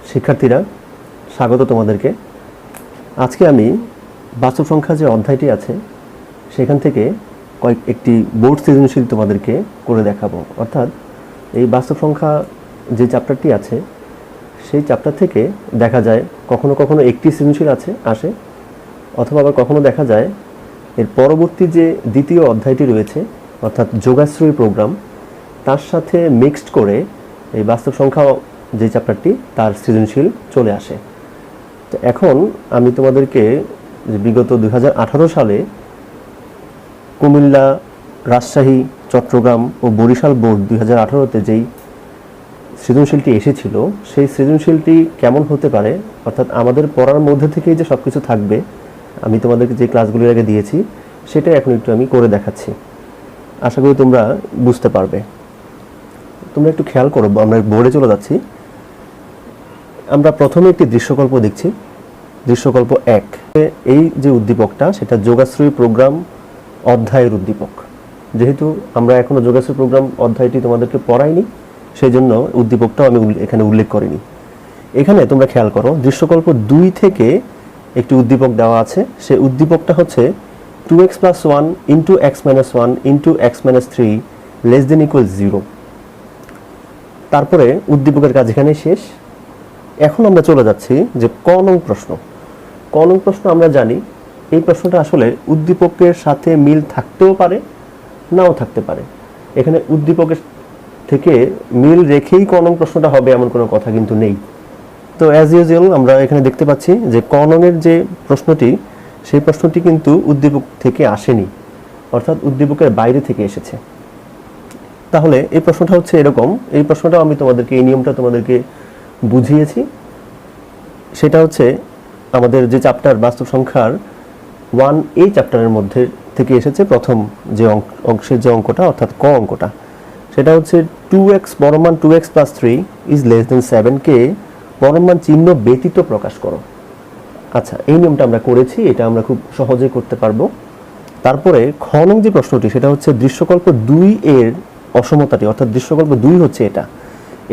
শিক্ষার্থীরা স্বাগত তোমাদেরকে। আজকে আমি বাস্তব সংখ্যা যে অধ্যায়টি আছে সেখান থেকে একটি বোর্ড সৃজনশীল তোমাদেরকে করে দেখাবো। অর্থাৎ এই বাস্তব সংখ্যা যে চ্যাপ্টারটি আছে সেই চ্যাপ্টার থেকে দেখা যায় কখনো কখনো একটি সৃজনশীল আসে, অথবা আবার কখনো দেখা যায় এর পরবর্তী যে দ্বিতীয় অধ্যায়টি রয়েছে অর্থাৎ যোগাশ্রয়ী প্রোগ্রাম তার সাথে মিক্সড করে এই বাস্তব সংখ্যা যে চ্যাপ্টারটি তার সৃজনশীল চলে আসে। তো এখন আমি তোমাদেরকে বিগত 2018 সালে কুমিল্লা, রাজশাহী, চট্টগ্রাম ও বরিশাল বোর্ড 2018-তে যেই সৃজনশীলটি এসেছিল সেই সৃজনশীলটি কেমন হতে পারে, অর্থাৎ আমাদের পড়ার মধ্যে থেকেই যে সব কিছু থাকবে, আমি তোমাদেরকে যে ক্লাসগুলির আগে দিয়েছি সেটাই এখন একটু আমি করে দেখাচ্ছি। আশা করি তোমরা বুঝতে পারবে। তোমরা একটু খেয়াল করো, আমরা বোর্ডে চলে যাচ্ছি। আমরা প্রথমে একটি দৃশ্যকল্প দেখছি, দৃশ্যকল্প 1। এই যে উদ্দীপকটা সেটা যোগাশ্রয়ী প্রোগ্রাম অধ্যায়ের উদ্দীপক। যেহেতু আমরা এখনো যোগাশ্রয়ী প্রোগ্রাম অধ্যায়টি তোমাদেরকে পড়াইনি সেই জন্য উদ্দীপকটাও আমি এখানে উল্লেখ করিনি। এখানে তোমরা খেয়াল করো, দৃশ্যকল্প 2 থেকে একটি উদ্দীপক দেওয়া আছে। সেই উদ্দীপকটা হচ্ছে 2x + 1 * x - 1 * x - 3 <= 0। তারপরে উদ্দীপকের কাজ এখানে শেষ। এখন আমরা চলে যাচ্ছি যে ক নং প্রশ্ন। ক নং প্রশ্ন আমরা জানি এই প্রশ্নটা আসলে উদ্দীপকের সাথে মিল থাকতেও পারে, নাও থাকতে পারে। এখানে উদ্দীপকের থেকে মিল রেখেই ক নং প্রশ্নটা হবে এমন কোনো কথা কিন্তু নেই। তো অ্যাজ ইউজুয়াল আমরা এখানে দেখতে পাচ্ছি যে ক নংয়ের যে প্রশ্নটি সেই প্রশ্নটি কিন্তু উদ্দীপক থেকে আসেনি, অর্থাৎ উদ্দীপকের বাইরে থেকে এসেছে। তাহলে এই প্রশ্নটা হচ্ছে এরকম। এই প্রশ্নটাও আমি তোমাদেরকে, এই নিয়মটা তোমাদেরকে বুঝিয়েছি। সেটা হচ্ছে আমাদের যে চ্যাপ্টার বাস্তব সংখ্যার 1A চ্যাপ্টারের মধ্যে থেকে এসেছে। প্রথম যে অংশের যে অঙ্কটা অর্থাৎ ক অঙ্কটা সেটা হচ্ছে 2x বড় মান 2x + 3 <= 7 কে বড় মান চিহ্ন ব্যতীত প্রকাশ করো। আচ্ছা, এই নিয়মটা আমরা করেছি, এটা আমরা খুব সহজেই করতে পারবো। তারপরে খ নং যে প্রশ্নটি সেটা হচ্ছে দৃশ্যকল্প 2 এর অসমতাটি, অর্থাৎ দৃশ্যকল্প 2 হচ্ছে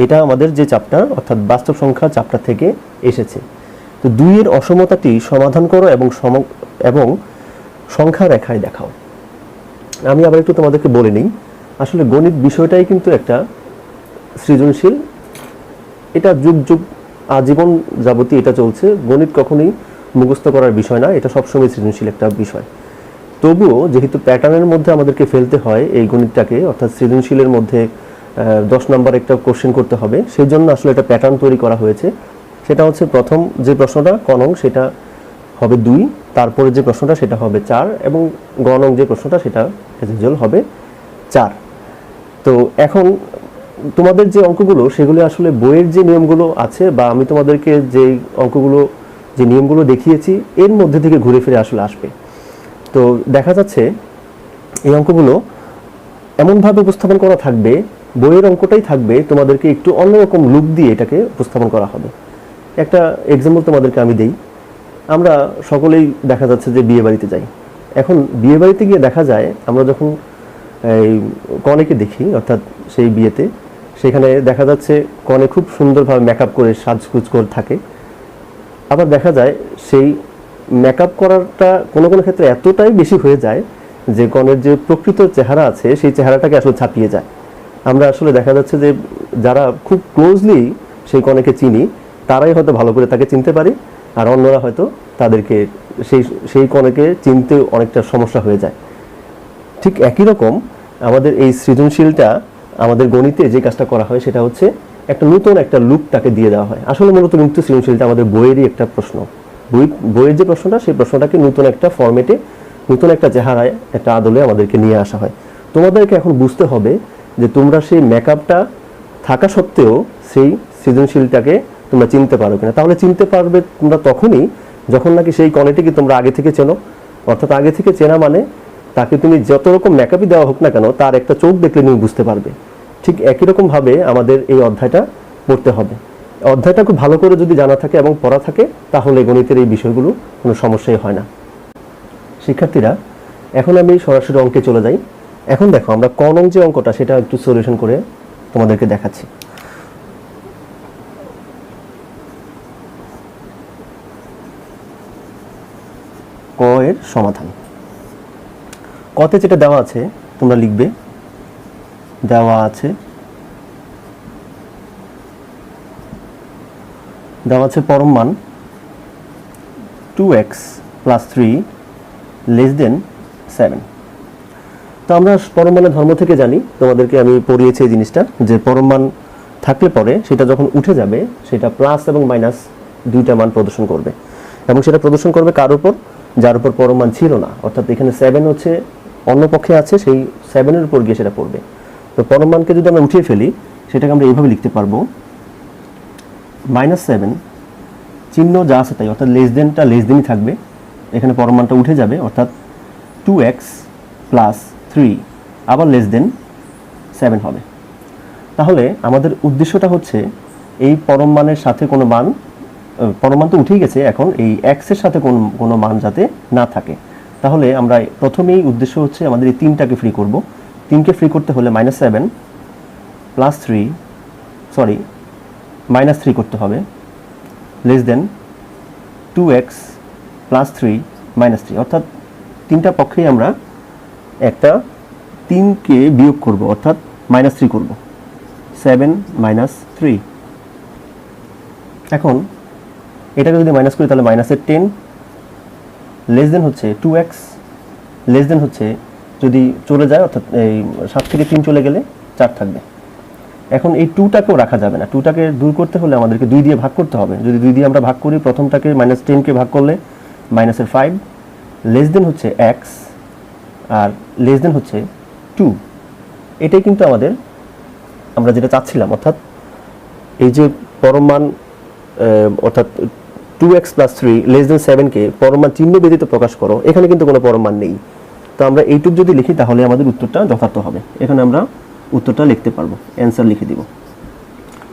এটা আমাদের যে চ্যাপ্টার অর্থাৎ বাস্তব সংখ্যা চ্যাপ্টার থেকে এসেছে। তো 2 এর অসমতাটি সমাধান করো এবং সংখ্যা রেখায় দেখাও। আমি আবার একটু তোমাদেরকে বলে নিই, আসলে গণিত বিষয়টাই কিন্তু একটা সৃজনশীল। এটা যুগ যুগ আজীবন যাবতীয় এটা চলছে। গণিত কখনোই মুখস্থ করার বিষয় না, এটা সবসময় সৃজনশীল একটা বিষয়। তবুও যেহেতু প্যাটার্নের মধ্যে আমাদেরকে ফেলতে হয় এই গণিতটাকে, অর্থাৎ সৃজনশীলের মধ্যে 10 নম্বর একটা কোশ্চেন করতে হবে, সেই জন্য আসলে একটা প্যাটার্ন তৈরি করা হয়েছে। সেটা হচ্ছে প্রথম যে প্রশ্নটা ক নং সেটা হবে 2, তারপরে যে প্রশ্নটা সেটা হবে 4 এবং গ নং যে প্রশ্নটা সেটা হবে 4। তো এখন তোমাদের যে অঙ্কগুলো সেগুলো আসলে বইয়ের যে নিয়মগুলো আছে বা আমি তোমাদেরকে যে অঙ্কগুলো যে নিয়মগুলো দেখিয়েছি এর মধ্যে থেকে ঘুরে ফিরে আসলে আসবে। তো দেখা যাচ্ছে এই অঙ্কগুলো এমনভাবে উপস্থাপন করা থাকবে, বইয়ের অঙ্কটাই থাকবে, তোমাদেরকে একটু অন্যরকম লুক দিয়ে এটাকে উপস্থাপন করা হবে। একটা এক্সাম্পল তোমাদেরকে আমি দেই। আমরা সকলেই দেখা যাচ্ছে যে বিয়ে বাড়িতে যাই। এখন বিয়ে বাড়িতে গিয়ে দেখা যায় আমরা যখন এই কনেকে দেখি, অর্থাৎ সেই বিয়েতে, সেখানে দেখা যাচ্ছে কনে খুব সুন্দরভাবে মেকআপ করে সাজগুজ করে থাকে। আবার দেখা যায় সেই মেকআপ করাটা কোনো কোনো ক্ষেত্রে এতটাই বেশি হয়ে যায় যে কনের যে প্রকৃত চেহারা আছে সেই চেহারাটাকে আসলে ছাপিয়ে যায়। আমরা আসলে দেখা যাচ্ছে যে যারা খুব ক্লোজলি সেই কনেকে চিনি তারাই হয়তো ভালো করে তাকে চিনতে পারি, আর অন্যরা হয়তো তাদেরকে সেই কনেকে চিনতে অনেকটা সমস্যা হয়ে যায়। ঠিক একই রকম আমাদের এই সৃজনশীলটা, আমাদের গণিতে যে কাজটা করা হয় সেটা হচ্ছে একটা নতুন একটা লুক তাকে দিয়ে দেওয়া হয়। আসলে মূলত কিন্তু সৃজনশীলটা আমাদের বইয়েরই একটা প্রশ্ন। বইয়ের যে প্রশ্নটা সেই প্রশ্নটাকে নতুন একটা ফরম্যাটে, নতুন একটা চেহারায়, একটা আদলে আমাদেরকে নিয়ে আসা হয়। তোমাদেরকে এখন বুঝতে হবে যে তোমরা সেই মেকআপটা থাকা সত্ত্বেও সেই সৃজনশীলটাকে তোমরা চিনতে পারো কিনা। তাহলে চিনতে পারবে তোমরা তখনই যখন নাকি সেই কনেটিকে তোমরা আগে থেকে চেনো। অর্থাৎ আগে থেকে চেনা মানে তাকে তুমি যত রকম মেকআপই দেওয়া হোক না কেন তার একটা চোখ দেখলে তুমি বুঝতে পারবে। ঠিক একই রকমভাবে আমাদের এই অধ্যায়টা পড়তে হবে। অধ্যায়টা খুব ভালো করে যদি জানা থাকে এবং পড়া থাকে তাহলে গণিতের এই বিষয়গুলো কোনো সমস্যাই হয় না। শিক্ষার্থীরা, এখন আমি সরাসরি অঙ্কে চলে যাই। এখন দেখো, আমরা ক নং যে অঙ্কটা সেটা একটু সলিউশন করে তোমাদেরকে দেখাচ্ছি। এর সমাধান। কতে যেটা দেওয়া আছে তোমরা লিখবে, দেওয়া আছে পরম মান 2x + 3 < 7। তো আমরা পরম মানের ধর্ম থেকে জানি, তোমাদেরকে আমি পড়িয়েছি এই জিনিসটা, যে পরম মান থাকলে পরে সেটা যখন উঠে যাবে সেটা প্লাস এবং মাইনাস দুইটা মান প্রদর্শন করবে, এবং সেটা প্রদর্শন করবে কার উপর, যার উপর পরম মান ছিল না। অর্থাৎ এখানে 7 হচ্ছে অন্য পক্ষে আছে, সেই 7-এর উপর গিয়ে সেটা পড়বে। তো পরম মানকে যদি আমরা উঠিয়ে ফেলি সেটাকে আমরা এইভাবে লিখতে পারবো, -7 চিহ্ন যা আছে তাই, অর্থাৎ লেস দেনটা লেস দেনই থাকবে, এখানে পরম মানটা উঠে যাবে, অর্থাৎ 2x + 3 আবার < 7 হবে। তাহলে আমাদের উদ্দেশ্যটা হচ্ছে এই পরম মানের সাথে কোনো মান, পরম মান তো উঠেই গেছে, এখন এই x এর সাথে কোনো মান যাতে না থাকে। তাহলে আমরা প্রথমেই উদ্দেশ্য হচ্ছে আমাদের এই 3টাকে ফ্রি করব। 3কে ফ্রি করতে হলে -7 + 3 -3 করতে হবে, <2x + 3 -3, অর্থাৎ তিনটা পক্ষেই আমরা একটা 3কে বিয়োগ করব, অর্থাৎ -3 করব, 7 - 3। এখন এটাকে যদি মাইনাস করি তাহলে -10 হচ্ছে 2x, হচ্ছে যদি চলে যায়, অর্থাৎ এই 7 থেকে 3 চলে গেলে 4 থাকবে। এখন এই 2টাকেও রাখা যাবে না, 2টাকে দূর করতে হলে আমাদেরকে 2 দিয়ে ভাগ করতে হবে। যদি 2 দিয়ে আমরা ভাগ করি, প্রথমটাকে -10কে ভাগ করলে -5, হচ্ছে x আর হচ্ছে 2। এটাই কিন্তু আমরা যেটা চাচ্ছিলাম, অর্থাৎ এই যে পরম মান, অর্থাৎ 2x + 3 <7কে পরম মান চিহ্ন ব্যতীত প্রকাশ করো, এখানে কিন্তু কোনো পরম মান নেই। তো আমরা এইটুক যদি লিখি তাহলে আমাদের উত্তরটা যথার্থ হবে। এখানে আমরা উত্তরটা লিখতে পারবো, অ্যান্সার লিখে দিব।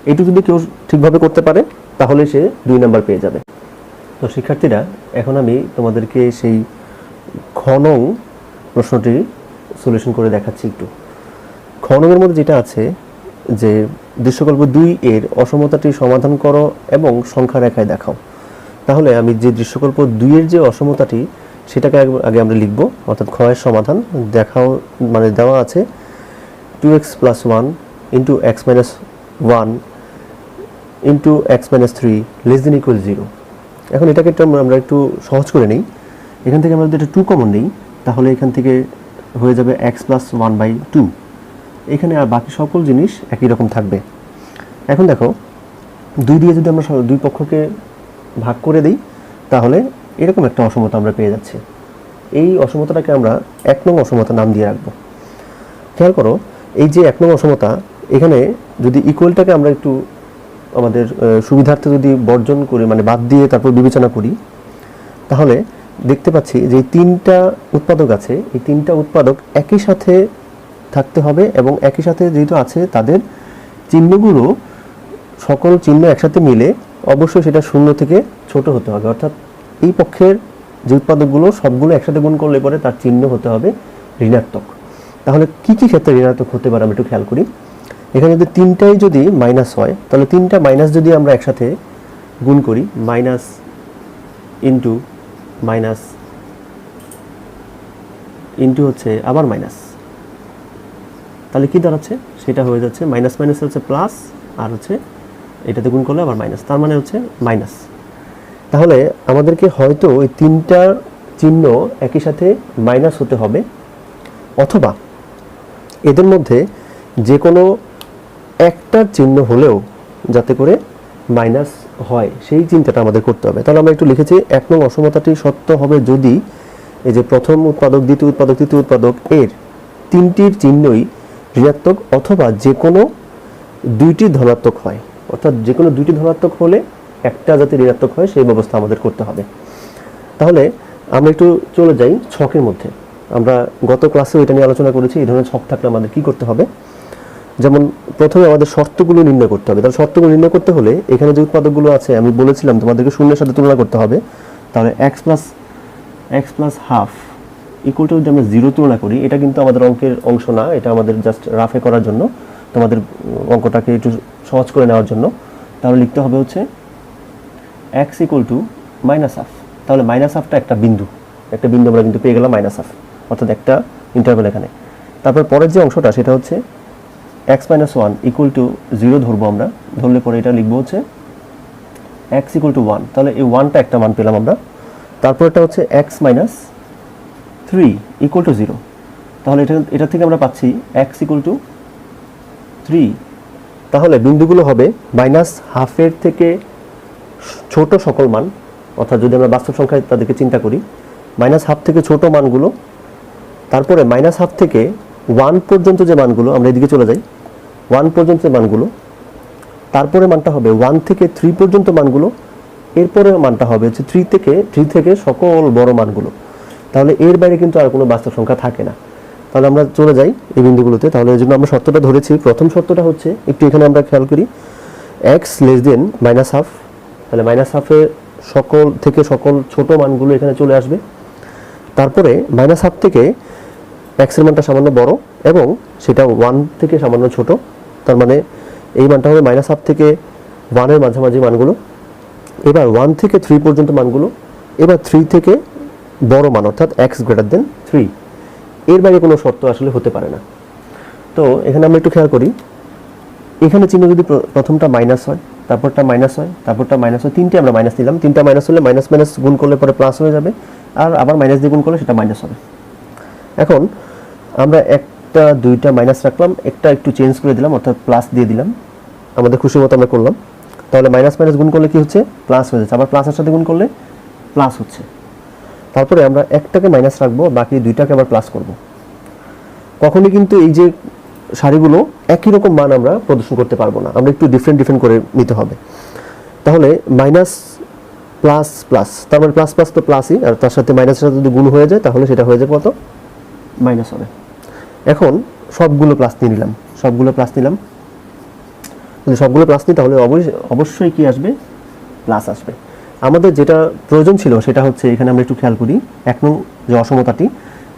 এইটুকু যদি কেউ ঠিকভাবে করতে পারে তাহলে সে 2 নাম্বার পেয়ে যাবে। তো শিক্ষার্থীরা, এখন আমি তোমাদেরকে সেই খ নং প্রশ্নটি সলিউশন করে দেখাচ্ছি একটু। খ নংয়ের মধ্যে যেটা আছে যে দৃশ্যকল্প 2 এর অসমতাটি সমাধান করো এবং সংখ্যা রেখায় দেখাও। তাহলে আমি যে দৃশ্যকল্প 2 এর যে অসমতাটি সেটাকে আগে আমরা লিখব, অর্থাৎ খ এর সমাধান দেখাও, মানে দেওয়া আছে 2x + 1 * x - 1 * x - 3 <= 0। এখন এটাকে আমরা একটু সহজ করে নিই। এখান থেকে আমরা যদি এটা 2 কমন নিই তাহলে এখান থেকে হয়ে যাবে x + 1/2। এখানে আর বাকি সকল জিনিস একই রকম থাকবে। এখন দেখো 2 দিয়ে যদি আমরা দুই পক্ষকে ভাগ করে দিই তাহলে এরকম একটা অসমতা আমরা পেয়ে যাচ্ছি। এই অসমতাটাকে আমরা 1 নং অসমতা নাম দিয়ে রাখবো। খেয়াল করো, এই যে 1 নং অসমতা, এখানে যদি ইকুয়ালটাকে আমরা একটু আমাদের সুবিধার্থে যদি বর্জন করি, মানে বাদ দিয়ে তারপর বিবেচনা করি, তাহলে দেখতে পাচ্ছি যে 3টা উৎপাদক আছে, এই 3টা উৎপাদক একই সাথে থাকতে হবে, এবং একই সাথে যেহেতু আছে তাদের চিহ্নগুলো, সকল চিহ্ন একসাথে মিলে অবশ্যই সেটা 0 থেকে ছোট হতে হবে। অর্থাৎ এই পক্ষের যে উৎপাদকগুলো সবগুলো একসাথে গুণ করলে পরে তার চিহ্ন হতে হবে ঋণাত্মক। তাহলে কি কি ক্ষেত্রে ঋণাত্মক হতে পারে আমরা একটু খেয়াল করি। এখানে যদি 3টাই যদি মাইনাস হয় তাহলে 3টা মাইনাস যদি আমরা একসাথে গুণ করি, মাইনাস ইন্টু মাইনাস ইন্টু হচ্ছে আবার মাইনাস, তাহলে কি দাঁড়াচ্ছে, সেটা হয়ে যাচ্ছে মাইনাস মাইনাস হচ্ছে প্লাস, আর হচ্ছে এটাতে গুণ করলে আবার মাইনাস, তার মানে হচ্ছে মাইনাস। তাহলে আমাদেরকে হয়তো এই 3টার চিহ্ন একই সাথে মাইনাস হতে হবে, অথবা এদের মধ্যে যে কোনো একটার চিহ্ন হলেও যাতে করে মাইনাস হয় সেই চিন্তাটা আমাদের করতে হবে। তাহলে আমরা একটু লিখেছি 1 নং অসমতাটি সত্য হবে যদি এই যে প্রথম উৎপাদক, দ্বিতীয় উৎপাদক, তৃতীয় উৎপাদক এর 3টির চিহ্নই ঋণাত্মক, অথবা যে কোনো 2টি ধনাত্মক হয়। অর্থাৎ যে কোনো 2টি ধনাত্মক হলে একটা যাতে ঋণাত্মক হয় সেই ব্যবস্থা আমাদের করতে হবে। তাহলে আমরা একটু চলে যাই ছকের মধ্যে। আমরা গত ক্লাসেও এটা নিয়ে আলোচনা করেছি, এই ধরনের ছক থাকলে আমাদের কি করতে হবে। যেমন প্রথমে আমাদের শর্তগুলো নির্ণয় করতে হবে। তাহলে শর্তগুলো নির্ণয় করতে হলে এখানে যে উৎপাদকগুলো আছে আমি বলেছিলাম তোমাদেরকে শূন্যের সাথে তুলনা করতে হবে। তাহলে x + হাফ ইকুয়াল টু যদি আমরা 0 তুলনা করি, এটা কিন্তু আমাদের অঙ্কের অংশ না, এটা আমাদের জাস্ট রাফে করার জন্য, তোমাদের অঙ্কটাকে একটু সহজ করে নেওয়ার জন্য। তাহলে লিখতে হবে হচ্ছে x = -হাফ। তাহলে -হাফটা একটা বিন্দু, একটা বিন্দু আমরা কিন্তু পেয়ে গেলাম মাইনাস হাফ, অর্থাৎ একটা ইন্টারভ্যাল এখানে। তারপর পরের যে অংশটা সেটা হচ্ছে x minus one equal to 0 ধরবো আমরা, ধরলে পরে এটা লিখবো হচ্ছে এক্স ইকুয়াল টু 1, তাহলে এই 1টা একটা মান পেলাম আমরা। তারপর এটা হচ্ছে এক্স মাইনাস 3 ইকুয়াল টু 0, তাহলে এটা থেকে আমরা পাচ্ছি এক্স ইকুয়াল টু 3। তাহলে বিন্দুগুলো হবে মাইনাস হাফের থেকে ছোট সকল মান, অর্থাৎ যদি আমরা বাস্তব সংখ্যায় তাদেরকে চিন্তা করি, মাইনাস হাফ থেকে ছোট মানগুলো, তারপরে মাইনাস হাফ থেকে 1 পর্যন্ত যে মানগুলো, আমরা এদিকে চলে যাই, 1 পর্যন্ত যে মানগুলো, তারপরে মানটা হবে 1 থেকে 3 পর্যন্ত মানগুলো, এরপরে মানটা হবে হচ্ছে 3 থেকে সকল বড় মানগুলো। তাহলে এর বাইরে কিন্তু আর কোনো বাস্তব সংখ্যা থাকে না। তাহলে আমরা চলে যাই এই বিন্দুগুলোতে। তাহলে এই জন্য আমরা শর্তটা ধরেছি, প্রথম শর্তটা হচ্ছে একটু এখানে আমরা খেয়াল করি, x less than minus half, তাহলে মাইনাস হাফে সকল ছোট মানগুলো এখানে চলে আসবে। তারপরে মাইনাস হাফ থেকে এক্সের মানটা সামান্য বড় এবং সেটা 1 থেকে সামান্য ছোট, তার মানে এই মানটা হবে মাইনাস হাফ থেকে 1-এর মাঝামাঝি মানগুলো। এবার 1 থেকে 3 পর্যন্ত মানগুলো, এবার 3 থেকে বড় মান অর্থাৎ এক্স গ্রেটার দেন 3। এর বাইরে কোনো শর্ত আসলে হতে পারে না। তো এখানে আমরা একটু খেয়াল করি, এখানে চিহ্ন যদি প্রথমটা মাইনাস হয়, তারপরটা মাইনাস হয়, তারপরটা মাইনাস হয়, তিনটে আমরা মাইনাস নিলাম, তিনটা মাইনাস হলে মাইনাস মাইনাস গুণ করলে পরে প্লাস হয়ে যাবে, আর আবার মাইনাস দিয়ে গুণ করলে সেটা মাইনাস হবে। এখন আমরা একটা দুইটা মাইনাস রাখলাম, একটা একটু চেঞ্জ করে দিলাম অর্থাৎ প্লাস দিয়ে দিলাম, আমাদের খুশি মতো আমরা করলাম। তাহলে মাইনাস মাইনাস গুণ করলে কি হচ্ছে, প্লাস হয়ে যাচ্ছে, আবার প্লাসের সাথে গুণ করলে প্লাস হচ্ছে। তারপরে আমরা একটাকে মাইনাস রাখবো, বাকি দুইটাকে আবার প্লাস করব। কখনই কিন্তু এই যে সারিগুলো একই রকম মান আমরা প্রদর্শন করতে পারবো না, আমরা একটু ডিফারেন্ট করে নিতে হবে। তাহলে মাইনাস প্লাস প্লাস, তার মানে প্লাস প্লাস তো প্লাসই, আর তার সাথে মাইনাসের সাথে যদি গুণ হয়ে যায় তাহলে সেটা হয়ে যাবে কত, মাইনাস হবে। এখন সবগুলো প্লাস নিয়ে নিলাম, সবগুলো প্লাস নিলাম, যদি সবগুলো প্লাস নিই তাহলে অবশ্যই কি আসবে, প্লাস আসবে। আমাদের যেটা প্রয়োজন ছিল সেটা হচ্ছে, এখানে আমরা একটু খেয়াল করি, 1 নং যে অসমতাটি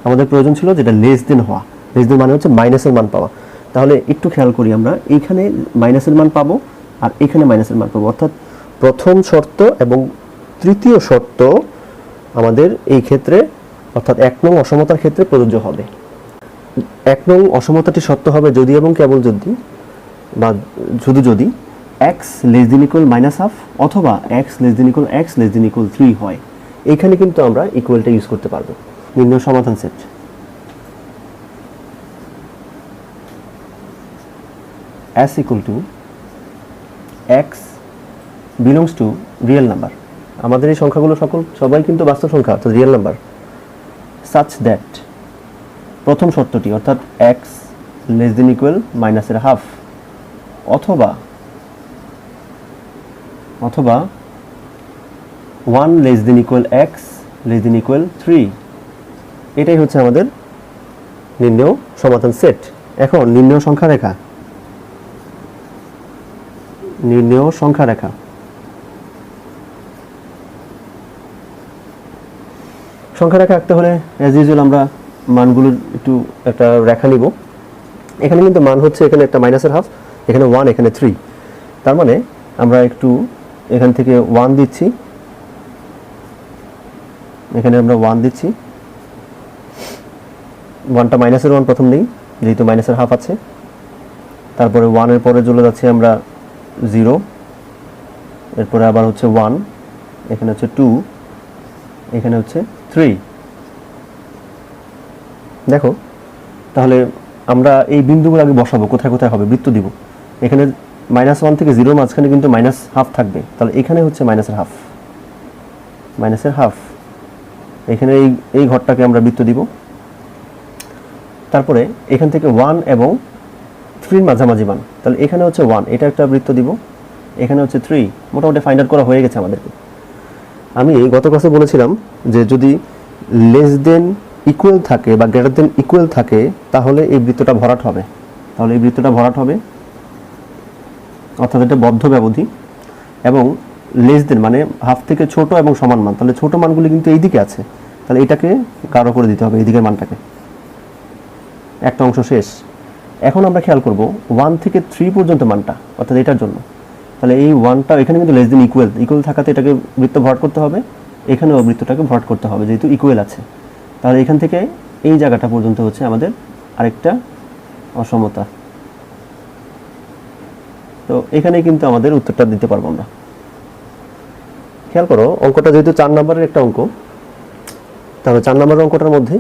আমাদের প্রয়োজন ছিল যেটা লেস দেন হওয়া, লেস দেন মানে হচ্ছে মাইনাসের মান পাওয়া। তাহলে একটু খেয়াল করি, আমরা এইখানে মাইনাসের মান পাবো আর এখানে মাইনাসের মান পাবো, অর্থাৎ প্রথম শর্ত এবং তৃতীয় শর্ত আমাদের এই ক্ষেত্রে অর্থাৎ 1 নং অসমতার ক্ষেত্রে প্রযোজ্য হবে। 1 নং অসমতাটি সত্য হবে যদি এবং কেবল যদি বা শুধু যদি x less than equal minus half অথবা x less than equal x less than equal 3 হয়। এখানে কিন্তু আমরা ইকুয়ালটা ইউজ করতে পারবো। নির্ণয় সমাধান set, s equal to x belongs to real number, আমাদের এই সংখ্যাগুলো সবাই কিন্তু বাস্তব সংখ্যা অর্থাৎ রিয়েল নাম্বার, such that প্রথম শর্তটি অর্থাৎ x লেস দেন ইকুয়াল মাইনাসের হাফ অথবা 1 less than equal x less than equal 3, এটাই হচ্ছে আমাদের নির্ণয় সমাধান সেট। এখন নির্ণয় সংখ্যা রেখা, নির্ণয় সংখ্যা রেখা, সংখ্যা রেখা আঁকতে হলে অ্যাজ ইউজুয়াল আমরা মানগুলোর একটু একটা রেখা নিব। এখানে কিন্তু মান হচ্ছে, এখানে একটা মাইনাসের হাফ, এখানে 1, এখানে 3, তার মানে আমরা একটু এখান থেকে 1 দিচ্ছি, এখানে আমরা 1 দিচ্ছি, 1টা মাইনাসের 1 প্রথম নেই যেহেতু মাইনাসের হাফ আছে, তারপরে 1 এর পরে চলে যাচ্ছি আমরা 0, এরপরে আবার হচ্ছে 1, এখানে হচ্ছে 2, এখানে হচ্ছে 3। দেখো তাহলে আমরা এই বিন্দুগুলো আগে বসাবো, কোথায় কোথায় হবে, বৃত্ত দিব। এখানে -1 থেকে 0 মাঝখানে কিন্তু মাইনাস হাফ থাকবে, তাহলে এখানে হচ্ছে মাইনাসের হাফ, মাইনাসের হাফ, এখানে এই ঘরটাকে আমরা বৃত্ত দিব। তারপরে এখান থেকে 1 এবং 3 মাঝামাঝি মান, তাহলে এখানে হচ্ছে 1, এটা একটা বৃত্ত দিব, এখানে হচ্ছে 3, মোটামুটি ফাইন্ড আউট করা হয়ে গেছে আমাদেরকে। আমি গত ক্লাসে বলেছিলাম যে যদি লেস দেন ইকুয়াল থাকে বা গ্রেটার দেন ইকুয়াল থাকে তাহলে এই বৃত্তটা ভরাট হবে, তাহলে এই বৃত্তটা ভরাট হবে অর্থাৎ এটা বদ্ধ ব্যবধি, এবং লেস দেন মানে হাফ থেকে ছোট এবং সমান মান, তাহলে ছোট মানগুলি কিন্তু এই দিকে আছে, তাহলে এটাকে গাঢ় করে দিতে হবে এই দিকের মানটাকে, একটা অংশ শেষ। এখন আমরা খেয়াল করব 1 থেকে 3 পর্যন্ত মানটা অর্থাৎ এটার জন্য, তাহলে এই 1টা এখানে কিন্তু লেস দেন ইকুয়াল থাকাতে এটাকে বৃত্ত ভরাট করতে হবে, এখানেও বৃত্তটাকে ভরাট করতে হবে যেহেতু ইকুয়াল আছে। তাহলে এখান থেকে এই জায়গাটা পর্যন্ত হচ্ছে আমাদের আরেকটা অসমতা। তো এখানে কিন্তু আমাদের উত্তরটা দিতে পারবো আমরা। খেয়াল করো অঙ্কটা যেহেতু 4 নম্বরের একটা অঙ্ক, তাহলে 4 নম্বরের অঙ্কটার মধ্যে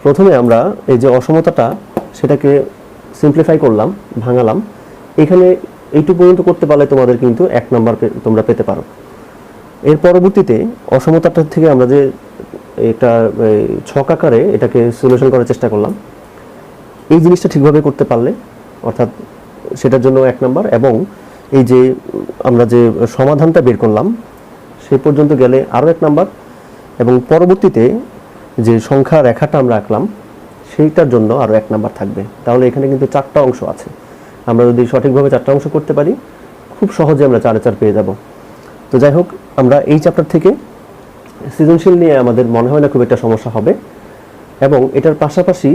প্রথমে আমরা এই যে অসমতাটা সেটাকে সিম্পলিফাই করলাম, ভাঙালাম। এখানে এইটুকু পর্যন্ত করতে পারলে তোমাদের কিন্তু 1 নাম্বার তোমরা পেতে পারো। এর পরবর্তীতে অসমতাটা থেকে আমরা যে একটা ছক আকারে এটাকে সলিউশন করার চেষ্টা করলাম, এই জিনিসটা ঠিকভাবে করতে পারলে অর্থাৎ সেটার জন্য 1 নাম্বার, এবং এই যে আমরা যে সমাধানটা বের করলাম সে পর্যন্ত গেলে আরও 1 নাম্বার, এবং পরবর্তীতে যে সংখ্যা রেখাটা আমরা আঁকলাম সেইটার জন্য আরও 1 নাম্বার থাকবে। তাহলে এখানে কিন্তু 4টা অংশ আছে। আমরা যদি সঠিকভাবে 4টা অংশ করতে পারি খুব সহজে আমরা 4-এ 4 পেয়ে যাব। তো যাই হোক, আমরা এই চ্যাপ্টার থেকে সৃজনশীল নিয়ে আমাদের মনে হয় না খুব একটা সমস্যা হবে, এবং এটার পাশাপাশি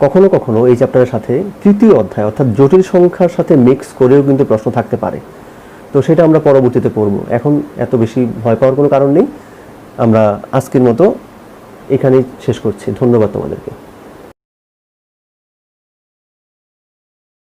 কখনো কখনো এই চ্যাপ্টারের সাথে তৃতীয় অধ্যায় অর্থাৎ জটিল সংখ্যার সাথে মিক্স করেও কিন্তু প্রশ্ন থাকতে পারে। তো সেটা আমরা পরবর্তীতে পড়ব, এখন এত বেশি ভয় পাওয়ার কোনো কারণ নেই। আমরা আজকের মতো এখানেই শেষ করছি। ধন্যবাদ তোমাদেরকে।